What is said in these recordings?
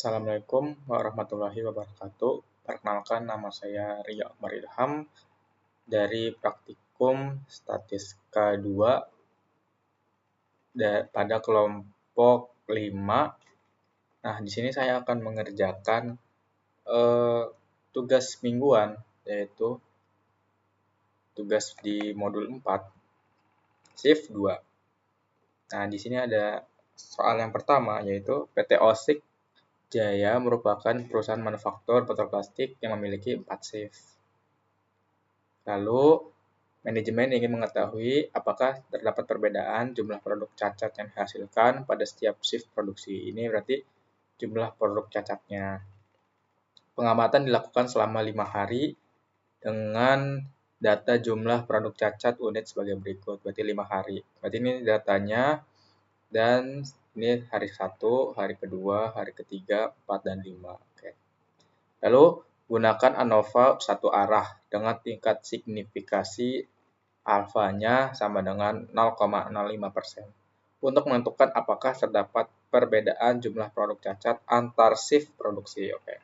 Assalamualaikum warahmatullahi wabarakatuh. Perkenalkan, nama saya Ria Akbar Ilham dari Praktikum Statistika 2 pada kelompok 5. Nah, di sini saya akan mengerjakan tugas mingguan, yaitu tugas di modul 4, shift 2. Nah, di sini ada soal yang pertama, yaitu PT Osik Jaya merupakan perusahaan manufaktur botol plastik yang memiliki 4 shift. Lalu, manajemen ingin mengetahui apakah terdapat perbedaan jumlah produk cacat yang dihasilkan pada setiap shift produksi. Ini berarti jumlah produk cacatnya. Pengamatan dilakukan selama 5 hari dengan data jumlah produk cacat unit sebagai berikut. Berarti 5 hari. Berarti ini datanya dan ini hari 1, hari kedua, hari ketiga, 4, dan 5. Oke. Lalu, gunakan ANOVA satu arah dengan tingkat signifikasi alfanya sama dengan 0,05% untuk menentukan apakah terdapat perbedaan jumlah produk cacat antar shift produksi. Oke.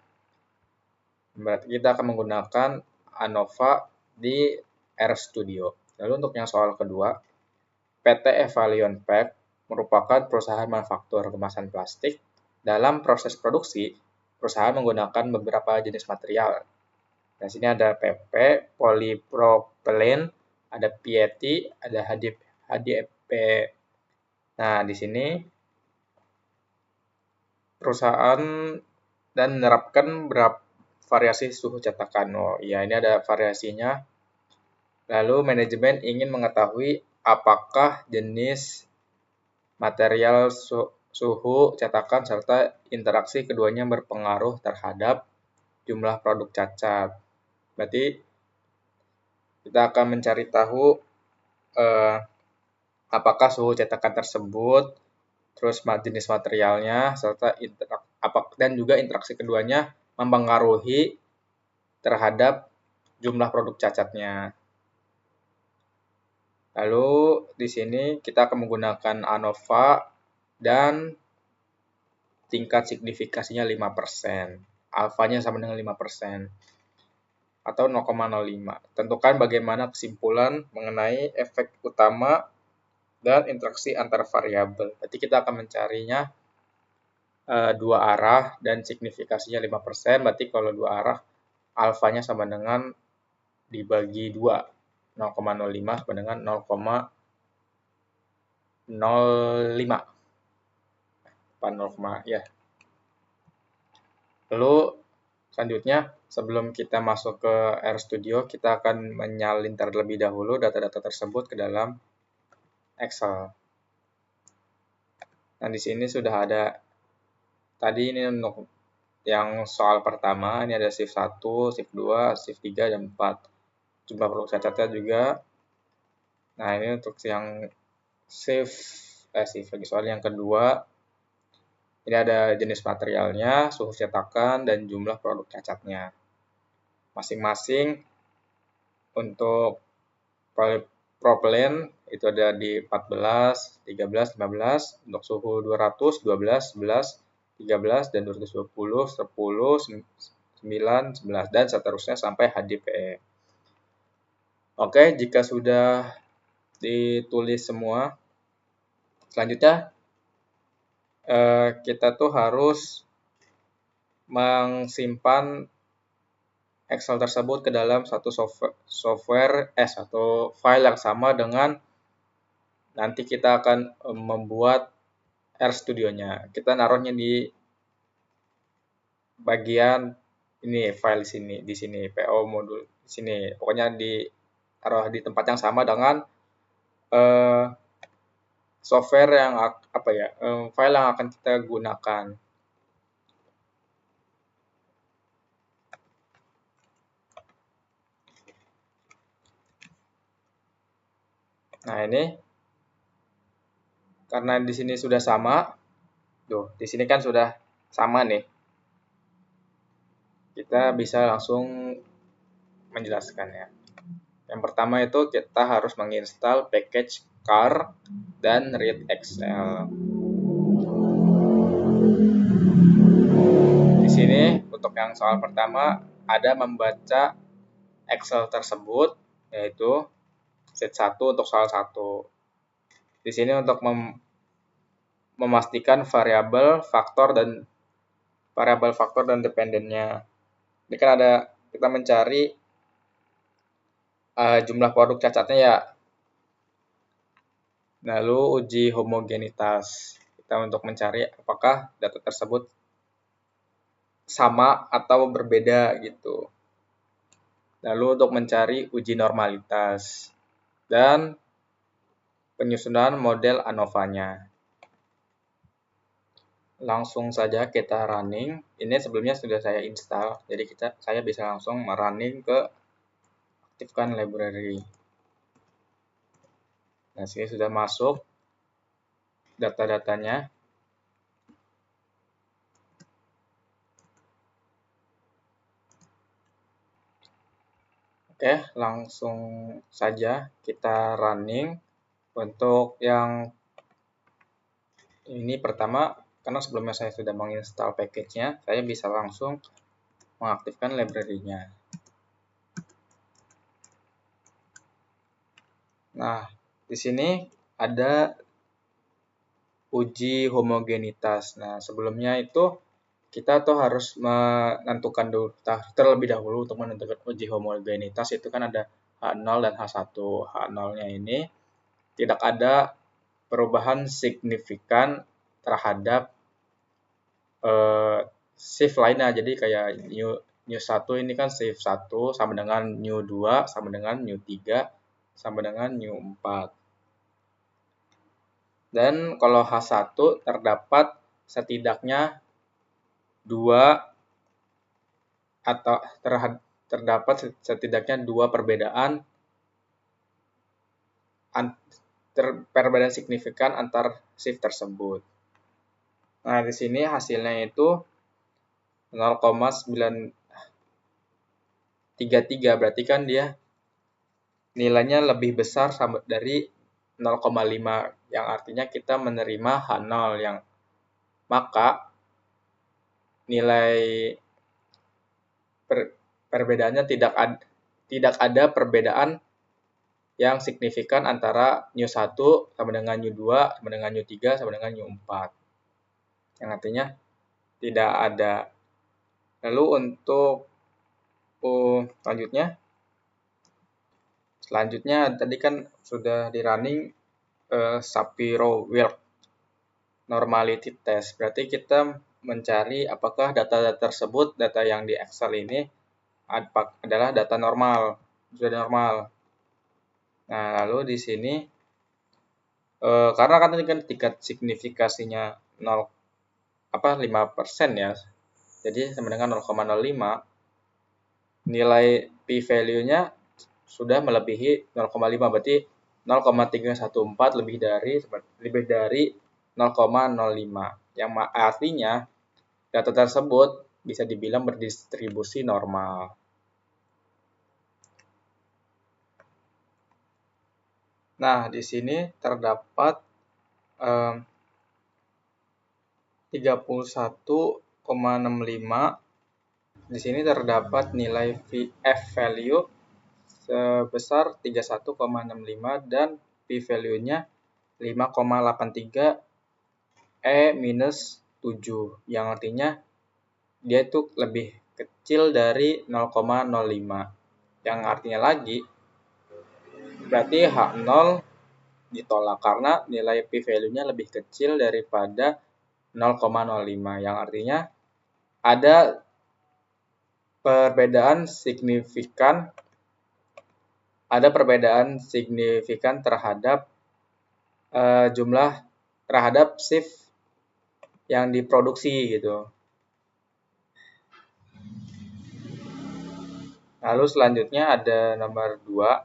Berarti kita akan menggunakan ANOVA di RStudio. Lalu untuk yang soal kedua, PT Evalion Pack merupakan perusahaan manufaktur kemasan plastik. Dalam proses produksi, perusahaan menggunakan beberapa jenis material. Di sini ada PP, polipropelen, ada PET, ada HDP. Nah, di sini perusahaan dan menerapkan berapa variasi suhu cetakan. Oh, ya, ini ada variasinya. Lalu manajemen ingin mengetahui apakah jenis material suhu cetakan serta interaksi keduanya berpengaruh terhadap jumlah produk cacat. Berarti kita akan mencari tahu apakah suhu cetakan tersebut, terus jenis materialnya, serta dan juga interaksi keduanya mempengaruhi terhadap jumlah produk cacatnya. Lalu di sini kita akan menggunakan ANOVA dan tingkat signifikasinya 5%. Alfanya sama dengan 5%. Atau 0,05. Tentukan bagaimana kesimpulan mengenai efek utama dan interaksi antar variabel. Berarti kita akan mencarinya dua arah dan signifikasinya 5%. Berarti kalau dua arah, alfanya sama dengan dibagi 2. 0,05 sama dengan 0,05. Ya. Lalu selanjutnya, sebelum kita masuk ke RStudio, kita akan menyalin terlebih dahulu data-data tersebut ke dalam Excel. Nah, di sini sudah ada, tadi ini untuk yang soal pertama, ini ada shift 1, shift 2, shift 3, dan 4. Jumlah produk cacatnya juga. Nah, ini untuk yang soal yang kedua, ini ada jenis materialnya, suhu cetakan, dan jumlah produk cacatnya. Masing-masing untuk polipropelen itu ada di 14, 13, 15, untuk suhu 200, 12, 11, 13, dan 220, 10, 9, 11, dan seterusnya sampai HDPE. Oke, jika sudah ditulis semua, selanjutnya kita tuh harus mengsimpan Excel tersebut ke dalam satu satu file yang sama dengan nanti kita akan membuat RStudio-nya. Kita naruhnya di bagian ini, file di sini, PO modul di sini. Pokoknya taruh di tempat yang sama dengan software yang file yang akan kita gunakan. Nah, ini karena di sini sudah sama, di sini kan sudah sama nih. Kita bisa langsung menjelaskannya. Yang pertama itu kita harus menginstal package car dan read Excel. untuk yang soal pertama ada membaca Excel tersebut, yaitu sheet 1 untuk soal 1. Di sini untuk memastikan variabel faktor dan dependennya. Ini kan ada kita mencari jumlah produk cacatnya ya. Lalu uji homogenitas. Kita untuk mencari apakah data tersebut sama atau berbeda gitu. Lalu untuk mencari uji normalitas dan penyusunan model ANOVA-nya. Langsung saja kita running. Ini sebelumnya sudah saya install, jadi saya bisa langsung running ke aktifkan library. Nah, sini sudah masuk data-datanya. Oke, langsung saja kita running. Untuk yang ini pertama, karena sebelumnya saya sudah menginstal package-nya, saya bisa langsung mengaktifkan library-nya. Nah, di sini ada uji homogenitas. Nah, sebelumnya itu kita tuh harus menentukan dulu terlebih dahulu untuk menentukan uji homogenitas itu kan ada H0 dan H1. H0-nya ini tidak ada perubahan signifikan terhadap shift lainnya. Jadi kayak new 1 ini kan shift 1 sama dengan new 2 sama dengan new 3 sama dengan new 4. Dan kalau H1 terdapat setidaknya 2 atau terdapat setidaknya 2 perbedaan signifikan antar shift tersebut. Nah, di sini hasilnya itu 0,933, berarti kan dia nilainya lebih besar sama dari 0,5, yang artinya kita menerima H0 yang maka nilai perbedaannya tidak ada perbedaan yang signifikan antara new 1 sama dengan new 2 sama dengan new 3 sama dengan new 4. Yang artinya tidak ada. Lalu untuk selanjutnya tadi kan sudah di running Shapiro-Wilk normality test. Berarti kita mencari apakah data tersebut, data yang di Excel ini adalah data normal, sudah normal. Nah, lalu di sini karena kan tadi kan tingkat signifikasinya 5% ya. Jadi sama dengan 0,05, nilai p-value-nya sudah melebihi 0,5, berarti 0,314 lebih dari 0,05. Yang artinya data tersebut bisa dibilang berdistribusi normal. Nah, di sini terdapat 31,65. Di sini terdapat nilai F value sebesar 31,65 dan P value-nya 5,83 E-7, yang artinya dia itu lebih kecil dari 0,05. Yang artinya lagi berarti H0 ditolak karena nilai P value-nya lebih kecil daripada 0,05, yang artinya ada perbedaan signifikan terhadap terhadap shift yang diproduksi gitu. Lalu selanjutnya ada nomor 2.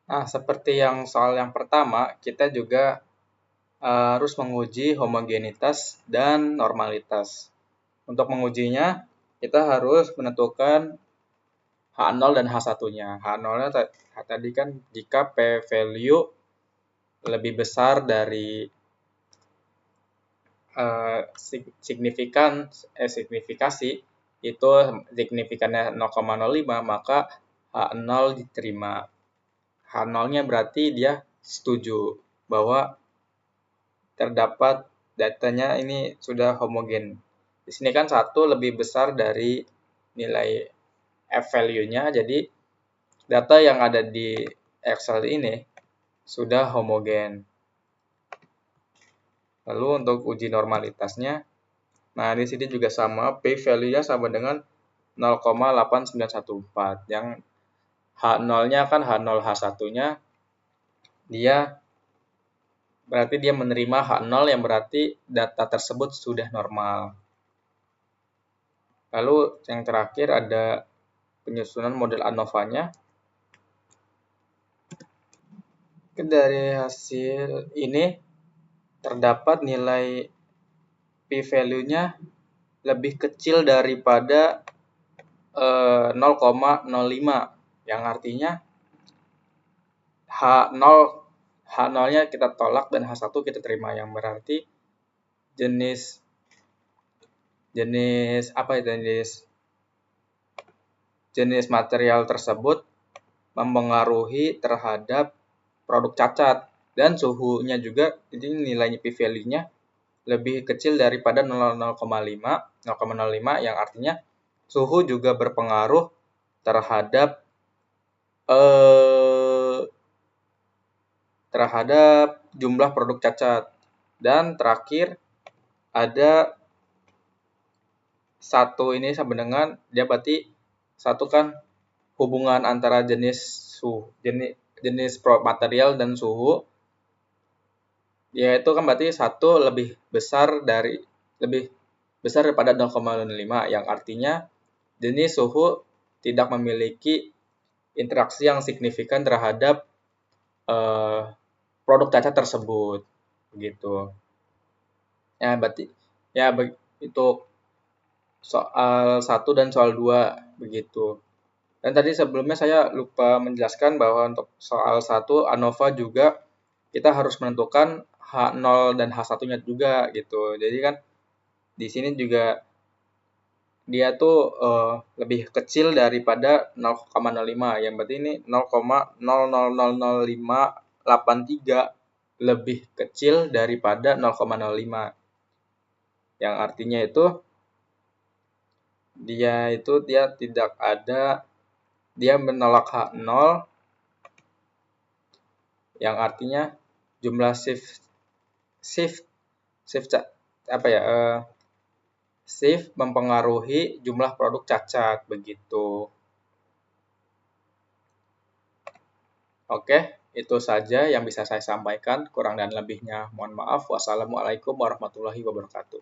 Nah, seperti yang soal yang pertama, kita juga harus menguji homogenitas dan normalitas. Untuk mengujinya, kita harus menentukan H0 dan H1-nya. H0-nya tadi kan jika P value lebih besar dari signifikasi itu signifikannya 0,05, maka H0 diterima. H0-nya berarti dia setuju bahwa terdapat datanya ini sudah homogen. Di sini kan 1 lebih besar dari nilai F value-nya, jadi data yang ada di Excel ini sudah homogen. Lalu untuk uji normalitasnya, nah di sini juga sama, P value-nya sama dengan 0,8914. Yang H0-nya kan H0, H1-nya dia berarti dia menerima H0 yang berarti data tersebut sudah normal. Lalu yang terakhir ada penyusunan model ANOVA-nya. Dari hasil ini terdapat nilai P value-nya lebih kecil daripada 0,05, yang artinya H0-nya kita tolak dan H1 kita terima, yang berarti jenis material tersebut mempengaruhi terhadap produk cacat, dan suhunya juga, jadi nilainya P value-nya lebih kecil daripada 0,05, yang artinya suhu juga berpengaruh terhadap jumlah produk cacat. Dan terakhir ada 1 ini sama dengan, dia berarti 1 kan hubungan antara jenis material dan suhu, yaitu kan berarti 1 lebih besar daripada 0,05, yang artinya jenis suhu tidak memiliki interaksi yang signifikan terhadap produk cacat tersebut, begitu. Ya, berarti ya itu soal 1 dan soal 2 begitu. Dan tadi sebelumnya saya lupa menjelaskan bahwa untuk soal 1 ANOVA juga kita harus menentukan H0 dan H1-nya juga gitu. Jadi kan di sini juga dia tuh lebih kecil daripada 0,05, yang berarti ini 0,000583 lebih kecil daripada 0,05, yang artinya itu dia tidak ada, dia menolak H0, yang artinya jumlah shift mempengaruhi jumlah produk cacat, begitu. Oke, itu saja yang bisa saya sampaikan. Kurang dan lebihnya mohon maaf. Wassalamualaikum warahmatullahi wabarakatuh.